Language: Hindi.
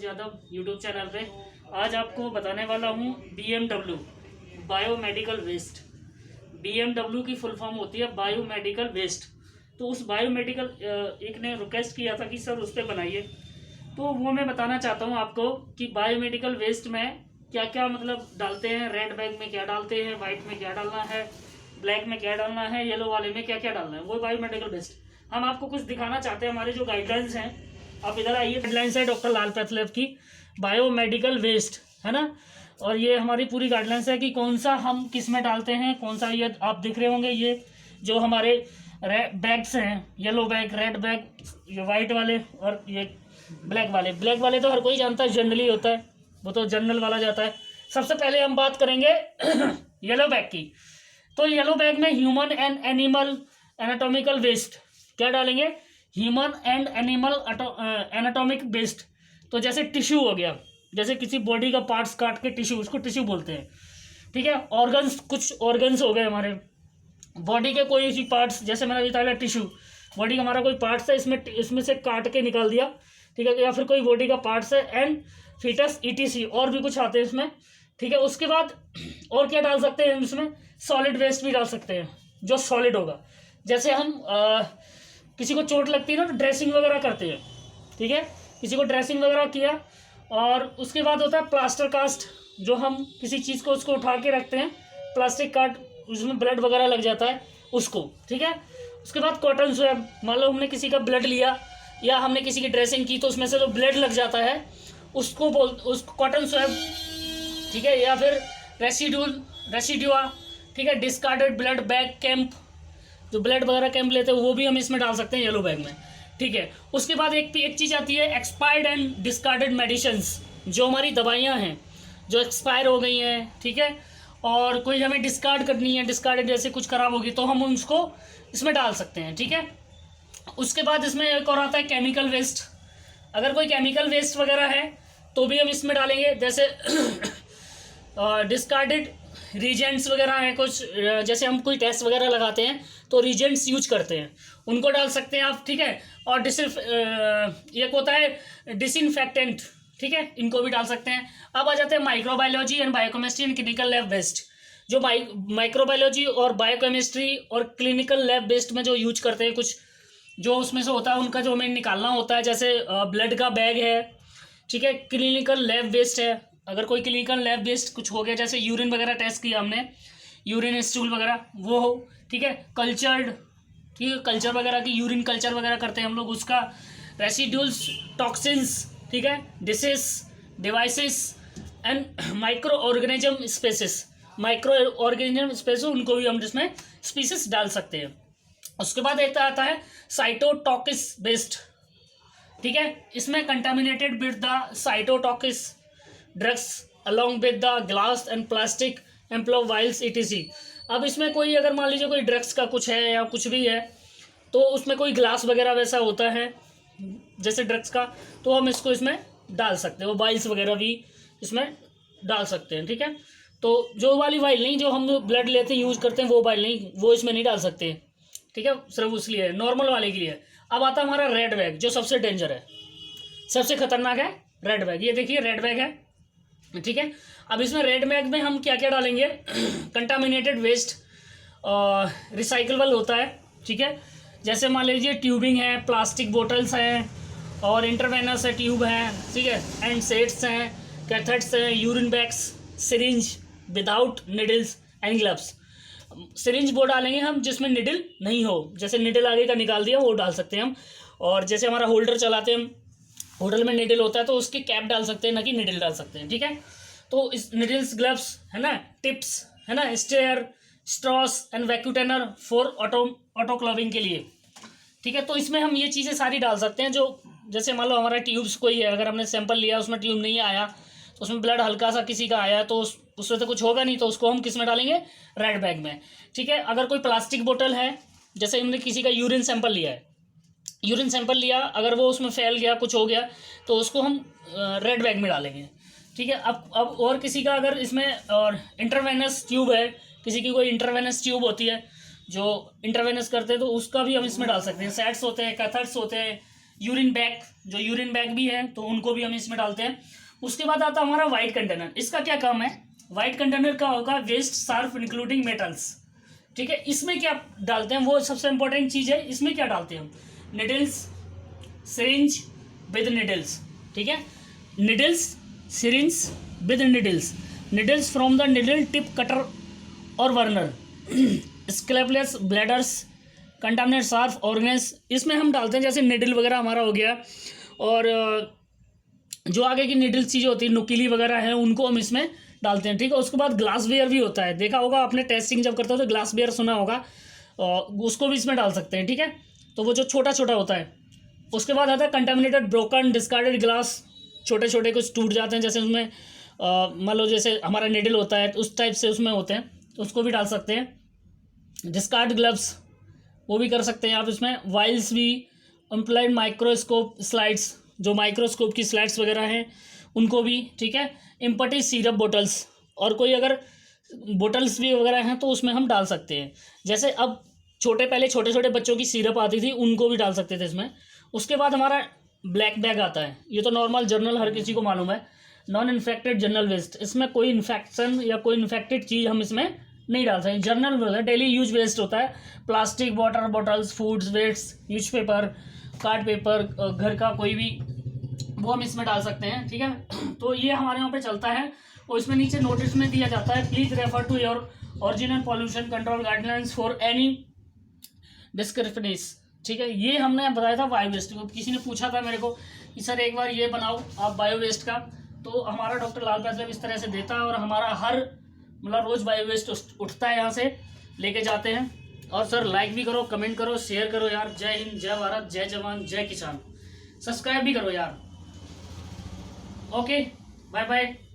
मनोज यादव यूट्यूब चैनल पे। आज आपको बताने वाला हूँ BMW बायोमेडिकल वेस्ट। BMW की फुल फॉर्म होती है बायोमेडिकल वेस्ट। तो उस बायोमेडिकल एक ने रिक्वेस्ट किया था कि सर उस पर बनाइए, तो वो मैं बताना चाहता हूँ आपको कि बायोमेडिकल वेस्ट में क्या क्या मतलब डालते हैं। रेड बैग में क्या डालते हैं, वाइट में क्या डालना है, ब्लैक में क्या डालना है, येलो वाले में क्या क्या डालना है, वो बायोमेडिकल वेस्ट। हम आपको कुछ दिखाना चाहते हैं। हमारे जो गाइडलाइंस हैं, आप इधर आइए, गाइडलाइंस है डॉक्टर लाल पैथलैब की बायोमेडिकल वेस्ट, है ना। और ये हमारी पूरी गाइडलाइंस है कि कौन सा हम किस में डालते हैं, कौन सा। ये आप दिख रहे होंगे, ये जो हमारे बैग्स हैं, येलो बैग, रेड बैग, ये वाइट वाले और ये ब्लैक वाले। ब्लैक वाले तो हर कोई जानता है, जनरली होता है, वो तो जनरल वाला जाता है। सबसे पहले हम बात करेंगे येलो बैग की। तो येलो बैग में human and animal anatomical waste क्या डालेंगे, human and animal anatomic waste. तो जैसे टिश्यू हो गया, जैसे किसी बॉडी का पार्ट्स काट के टिश्यू, उसको टिश्यू बोलते हैं, ठीक है। ऑर्गन्स, कुछ ऑर्गन्स हो गए हमारे बॉडी के, कोई सी पार्ट्स, जैसे मैंने बताया टिश्यू, बॉडी का हमारा कोई पार्ट्स है, इसमें से काट के निकाल दिया, ठीक है। या फिर कोई बॉडी का पार्ट्स है, एंड फीटस ETC, और भी कुछ आते हैं इसमें, ठीक है। उसके बाद और क्या डाल सकते हैं इसमें, सॉलिड वेस्ट भी डाल सकते हैं, जो सॉलिड होगा। जैसे हम किसी को चोट लगती है ना, तो ड्रेसिंग वगैरह करते हैं, ठीक है। किसी को ड्रेसिंग वगैरह किया, और उसके बाद होता है प्लास्टर कास्ट, जो हम किसी चीज़ को उसको उठा के रखते हैं, प्लास्टिक काट, उसमें ब्लड वगैरह लग जाता है उसको, ठीक है। उसके बाद कॉटन स्वैब, मान लो हमने किसी का ब्लड लिया या हमने किसी की ड्रेसिंग की, तो उसमें से जो ब्लड लग जाता है उसको कॉटन स्वैब, ठीक है। या फिर रेसिड्यूआ, ठीक है। डिस्कार्डेड ब्लड बैग कैंप, जो ब्लड वगैरह कैंप लेते हैं, वो भी हम इसमें डाल सकते हैं येलो बैग में, ठीक है। उसके बाद एक चीज़ आती है एक्सपायर्ड एंड डिस्कार्डेड मेडिसिन्स, जो हमारी दवाइयाँ हैं जो एक्सपायर हो गई हैं, ठीक है, और कोई हमें डिस्कार्ड करनी है, डिस्कार्डेड जैसे कुछ खराब होगी, तो हम उसको इसमें डाल सकते हैं, ठीक है। उसके बाद इसमें एक और आता है केमिकल वेस्ट। अगर कोई केमिकल वेस्ट वगैरह है तो भी हम इसमें डालेंगे, जैसे डिस्कार्डेड रीजेंट्स वगैरह हैं कुछ, जैसे हम कोई टेस्ट वगैरह लगाते हैं तो रीजेंट्स यूज करते हैं, उनको डाल सकते हैं आप, ठीक है। और एक होता है डिसइंफेक्टेंट, ठीक है, इनको भी डाल सकते हैं। अब आ जाते हैं microbiology and biochemistry and clinical lab waste. जो माइक्रोबायोलॉजी और बायोकेमिस्ट्री और क्लिनिकल लैब वेस्ट में जो यूज करते हैं, कुछ जो उसमें से होता है उनका जो हमें निकालना होता है, जैसे ब्लड का बैग है, ठीक है। क्लिनिकल लैब वेस्ट है, अगर कोई क्लिनिकल लैब वेस्ट कुछ हो गया, जैसे यूरिन वगैरह टेस्ट किया हमने, यूरिन स्टूल वगैरह वो हो, ठीक है। कल्चर्ड, ठीक है, कल्चर वगैरह की, यूरिन कल्चर वगैरह करते हैं हम लोग, उसका रेसिड्यूल्स, टॉक्सिन्स, ठीक है, disease, devices and micro organism species, micro organism species, उनको भी हम जिसमें स्पीसीज डाल सकते हैं। उसके बाद एक आता है साइटोटॉक्सिस बेस्ड, ठीक है। इसमें contaminated with the cytotoxic drugs along with the glass and plastic ampoules ETC। अब इसमें कोई, अगर मान लीजिए कोई ड्रग्स का कुछ है या कुछ भी है, तो उसमें कोई ग्लास वगैरह वैसा होता है जैसे ड्रग्स का, तो हम इसको इसमें डाल सकते हैं। वो वाइल्स वगैरह भी इसमें डाल सकते हैं, ठीक है। तो जो वाली वाइल नहीं, जो हम ब्लड लेते हैं यूज़ करते हैं, वो वाइल नहीं, वो इसमें नहीं डाल सकते, ठीक है। सिर्फ उसके लिए, नॉर्मल वाले के लिए। अब आता है हमारा रेड बैग, जो सबसे डेंजर है, सबसे खतरनाक है रेड बैग। ये देखिए रेड बैग है, ठीक है। अब इसमें रेड बैग में हम क्या क्या डालेंगे, कंटामिनेटेड वेस्ट, रिसाइकलेबल होता है, ठीक है। जैसे मान लीजिए ट्यूबिंग है, प्लास्टिक बोटल्स हैं, और इंटरवेनस है, ट्यूब है, ठीक है, एंड सेट्स हैं, कैथेट्स हैं, urine bags, syringe without needles and gloves. Syringe वो डालेंगे हम जिसमें निडल नहीं हो, जैसे निडल आगे का निकाल दिया वो डाल सकते हैं हम। और जैसे हमारा होल्डर चलाते हैं हम, होल्डर में निडल होता है तो उसकी कैप डाल सकते हैं, ना कि निडल डाल सकते हैं, ठीक है। तो इस निडल्स, ग्लव्स, है ना, टिप्स, है ना, stirrer, straws and vacutainer for autoclaving के लिए, ठीक है। तो इसमें हम ये चीज़ें सारी डाल सकते हैं। जो जैसे मान लो हमारा ट्यूब्स कोई है, अगर हमने सैंपल लिया, उसमें ट्यूब नहीं आया, तो उसमें ब्लड हल्का सा किसी का आया, तो उसमें तो कुछ होगा नहीं, तो उसको हम किस में डालेंगे, रेड बैग में, ठीक है। अगर कोई प्लास्टिक बोतल है, जैसे हमने किसी का यूरिन सैंपल लिया है, यूरिन सैंपल लिया, अगर वो उसमें फैल गया, कुछ हो गया, तो उसको हम रेड बैग में डालेंगे, ठीक है। अब और किसी का अगर इसमें और इंटरवेनस ट्यूब है, किसी की कोई इंटरवेनस ट्यूब होती है जो इंटरवेनस करते हैं, तो उसका भी हम इसमें डाल सकते हैं। सेट्स होते हैं, कैथर्स होते हैं, यूरिन बैग, जो यूरिन बैग भी है तो उनको भी हम इसमें डालते हैं। उसके बाद आता है हमारा वाइट कंटेनर। इसका क्या काम है, वाइट कंटेनर का होगा वेस्ट सार्फ इंक्लूडिंग मेटल्स, ठीक है। इसमें क्या डालते हैं, वो सबसे इंपॉर्टेंट चीज़ है। इसमें क्या डालते हैं हम, निडल्स, सिरिंज विद निडल्स, ठीक है। Needles, syringe with needles, needles from the needle tip cutter और वर्नर, स्क्लेपलेस ब्लैडर्स, कंटामिनेट सार्फ ऑर्गन्स, इसमें हम डालते हैं। जैसे निडल वगैरह हमारा हो गया, और जो आगे की निडल चीज़ें होती है नुकीली वगैरह है, उनको हम इसमें डालते हैं, ठीक है। उसके बाद ग्लास वेयर भी होता है, देखा होगा आपने टेस्टिंग जब करते हो तो ग्लास वेयर सुना होगा, उसको भी इसमें डाल सकते हैं, ठीक है। तो वो जो छोटा छोटा होता है। उसके बाद आता है कंटामिनेटेड ब्रोकन डिस्कार्डेड ग्लास, छोटे छोटे कुछ टूट जाते हैं, जैसे उसमें मान लो जैसे हमारा निडल होता है उस टाइप से उसमें होते हैं, तो उसको भी डाल सकते हैं। डिस्कार्ड ग्लव्स, वो भी कर सकते हैं आप इसमें। वाइल्स भी, एम्प्लॉयड माइक्रोस्कोप स्लाइड्स, जो माइक्रोस्कोप की स्लाइड्स वगैरह हैं उनको भी, ठीक है। इम्पटी सिरप बोटल्स, और कोई अगर बोटल्स भी वगैरह हैं तो उसमें हम डाल सकते हैं। जैसे अब पहले छोटे छोटे बच्चों की सिरप आती थी, उनको भी डाल सकते थे इसमें। उसके बाद हमारा ब्लैक बैग आता है, ये तो नॉर्मल जर्नल हर किसी को मालूम है। नॉन इन्फेक्टेड जर्नल वेस्ट, इसमें कोई इन्फेक्शन या कोई इन्फेक्टेड चीज़ हम इसमें नहीं डाल सकते। जर्नल डेली यूज वेस्ट होता है, plastic water bottles, foods waste, newspaper, card paper, घर का कोई भी, वो हम इसमें डाल सकते हैं, ठीक है। तो ये हमारे यहाँ पे चलता है। और इसमें नीचे नोटिस में दिया जाता है, please refer to your original pollution control guidelines for any discrepancies, ठीक है। ये हमने बताया था बायो वेस्ट को। किसी ने पूछा था मेरे को कि सर एक बार ये बनाओ आप बायो वेस्ट का, तो हमारा डॉक्टर लाल पैथलैब इस तरह से देता है, और हमारा हर मतलब रोज़ बायो वेस्ट उठता है, यहाँ से लेके जाते हैं। और सर लाइक भी करो, कमेंट करो, शेयर करो यार। जय हिंद, जय भारत, जय जवान, जय किसान। सब्सक्राइब भी करो यार। Okay, bye bye.